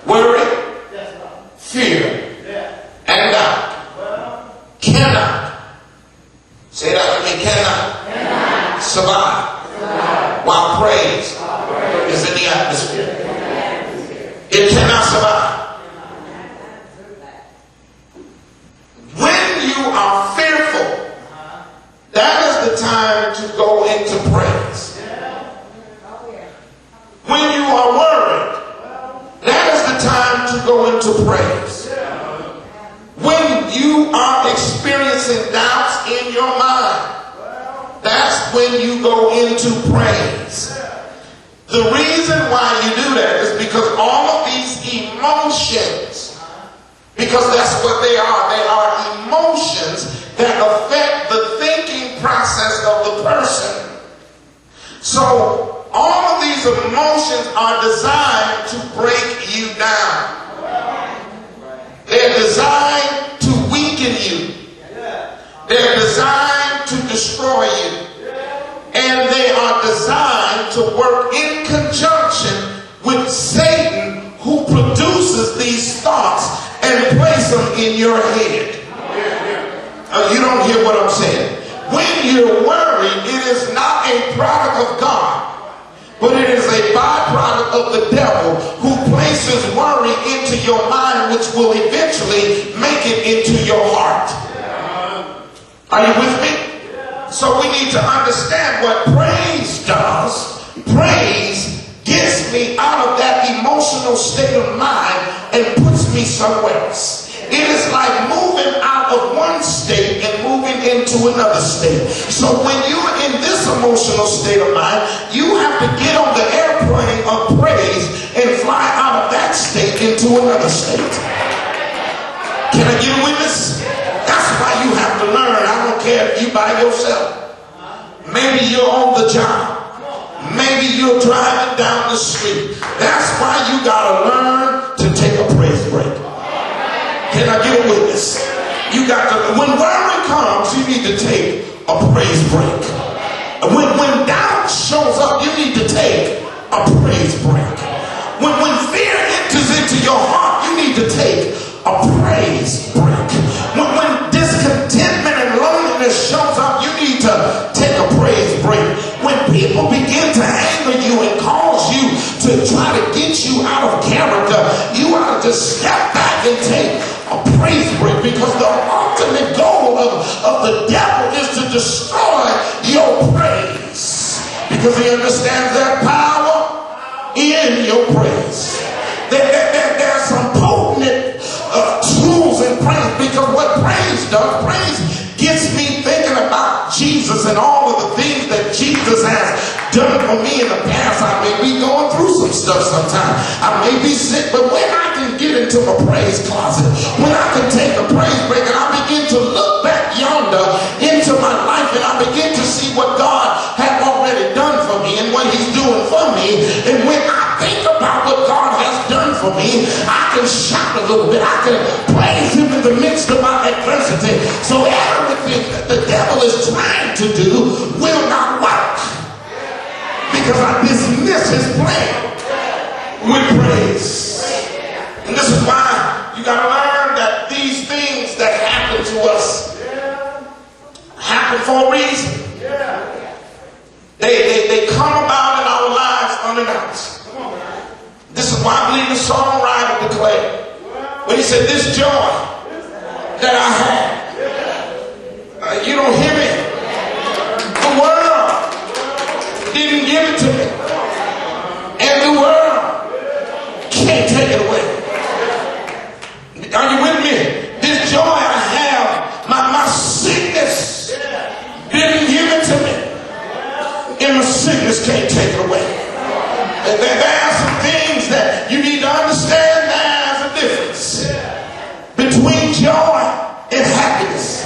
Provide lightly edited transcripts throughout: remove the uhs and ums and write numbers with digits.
worry, fear, and doubt cannot, say that with me, cannot survive while praise is in the atmosphere. It cannot survive. When you are fearful, that is the time to go into praise. When you are worried, that is the time to go into praise. When you are experiencing doubts in your mind, that's when you go into praise. The reason why you do that is because all of these emotions, because that's what they are emotions that affect the thinking process of the person. So all of these emotions are designed to break you down. They're designed to weaken you. They're designed to destroy you. And they are designed to work in conjunction with Satan, who produces these thoughts and place them in your head. You don't hear what I'm saying. When you're worried, it is not a product of God, but it is a byproduct of the devil, who places worry into your mind, which will eventually make it into your heart. Are you with me? So we need to understand what praise does. Praise gets me out of that emotional state of mind and puts me somewhere else. It is like moving out of one state and moving into another state. So when you're in this emotional state of mind, you have to get on the airplane of praise and fly out of that state into another state. Can I get a witness? That's why you have to learn. I don't care if you by yourself. Maybe you're on the job. Maybe you're driving down the street. That's why you gotta learn to take a praise break. Can I get a witness? You got to, when worry comes, you need to take a praise break. When doubt shows up, you need to take a praise break. When fear enters into your heart, you need to take a praise break. When discontentment and loneliness shows up, you need to take a praise break. When people begin to anger you and cause you to try to get you out of character, you ought to just step back and take a praise break, because the ultimate goal of the devil is to destroy your praise, because he understands that power in your praise. There are some potent tools in praise, because what praise does, praise gets me thinking about Jesus and all of the things that Jesus has done for me in the past. I may be going through some stuff sometimes. I may be sick, but when I can get into my praise closet, when I can take a praise break and I begin to look back yonder into my life and I begin to see what God had already done for me and what he's doing for me, and when I think about what God has done for me, I can shout a little bit. I can praise him in the midst of my adversity. So everything that the devil is trying to do will not work, because I dismiss his plan with praise. And this is why you got to learn that these things that happen to us happen for a reason. They come about in our lives unannounced. This is why I believe the songwriter declared, when he said, this joy that I have, you don't hear me? The world didn't give it to me, and the world can't take it away. Are you with me? This joy I have, my sickness didn't give it to me, and the sickness can't take it away. And there are some things that you need to understand. There's a difference between joy and happiness.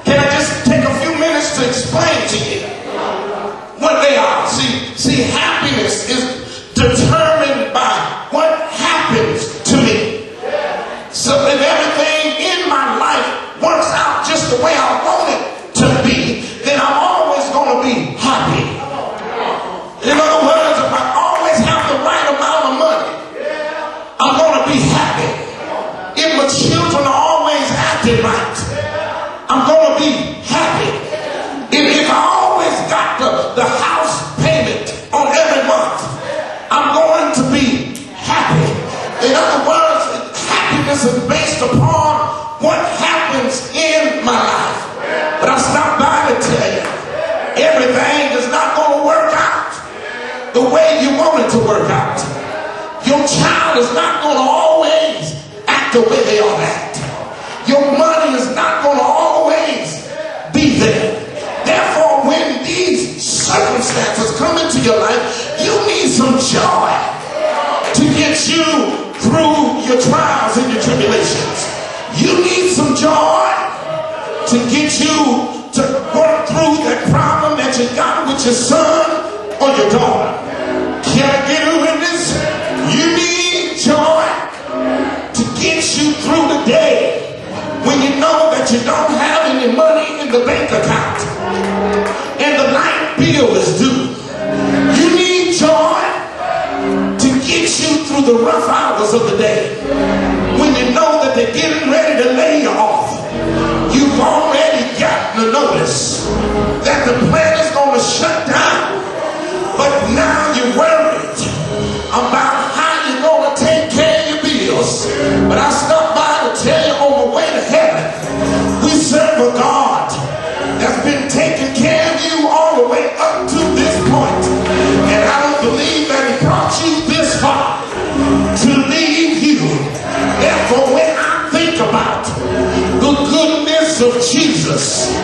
Can I just happiness is based upon what happens in my life. But I stopped by to tell you, everything is not going to work out the way you want it to work out. Your child is not going to always act the way they ought to act. Your money is not going to always be there. Therefore, when these circumstances come into your life, you need some joy to get you through your trials and your tribulations. You need some joy to get you to work through that problem that you got with your son or your daughter. Can I get a witness? You need joy to get you through the day when you know that you don't have any money in the bank account and the light bill is due. You need joy to get you through the rough hours of the day when you know that they're getting ready to lay you off. You've already gotten a notice that the plant is going to shut down, but now you're worried about how you're going to take care of your bills. But I stopped by to tell you, on the way to heaven, we serve a God that's been taking care of you all the way up to this point. And I don't believe that he brought you this far to leave you. Therefore, when I think about the goodness of Jesus